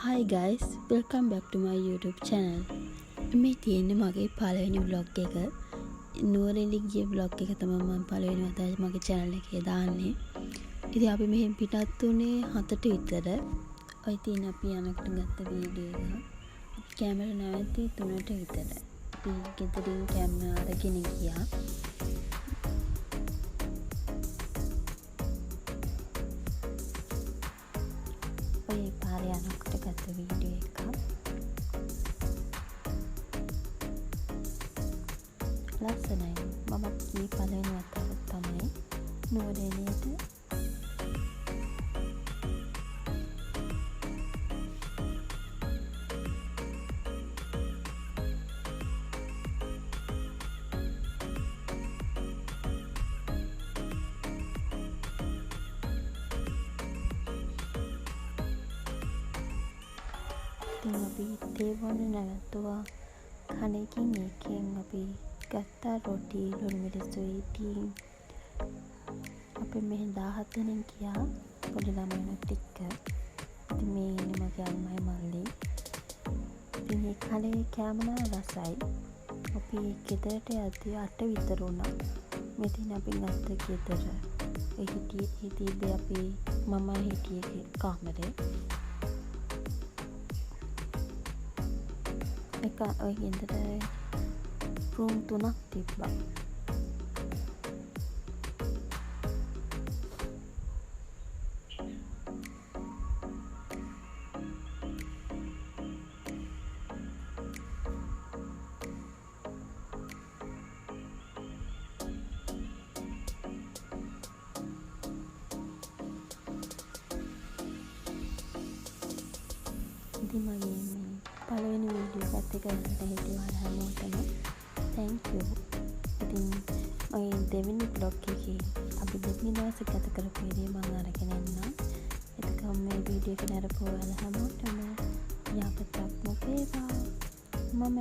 Hi guys, welcome back to my YouTube channel. මේ තියෙන්නේ මගේ පළවෙනි vlog එක. නුවරඑළිය ගිය vlog එක තමයි මම පළවෙනි වතාවට මගේ channel එකේ දාන්නේ. ඉතින් අපි මෙහෙන් පිටත් උනේ 7ට විතර. ඔය තියෙන අපි යනකොට ගත්ත වීඩියෝ එක. කැමරා නැවති 3ට විතර. අපි ගෙදරින් කැමරා අරගෙන ගියා. ඔය පාරේ යනකොට ගත්ත වීඩියෝ එක. ලස්සනයි. මම මේ පළවෙනි වතාවට තමයි නුවරඑළියට අපි තේවන නැවතුවා කණකින් එකෙන් අපි ගත්තා රොටි ලුණු මිරිස්සු ඉතින් අපි මෙහෙන් 17 දෙනෙක් ගියා පොඩි ළමයිනුත් එක්ක. ඉතින් මේ ඉන්නේ මගේ අම්මයි මල්ලි. ඉතින් මේ කලේ කැමනා රසයි. අපි ගෙදරට යද්දී 8 විතර වුණා. මෙතන අපි ගත්ත ගෙදර ඒ හිටියේ අපි මම හිටියේ කාමරේ. එක ඔය ගෙදර රූම් 3ක් තිබ්බා. ඉතින් මගේ පළවෙනි වීඩියෝ එකත් එක ගන්න හිටියා හැමෝටම thank you. ඉතින් මගේ දෙවෙනි vlog එකේ අපි දෙවෙනි දවසේ ගත කරපු විදිය මම අරගෙන එන්නම්. එතකම් මේ වීඩියෝ එක නරපුවාලා හැමෝටම යහපතක් වේවා. මම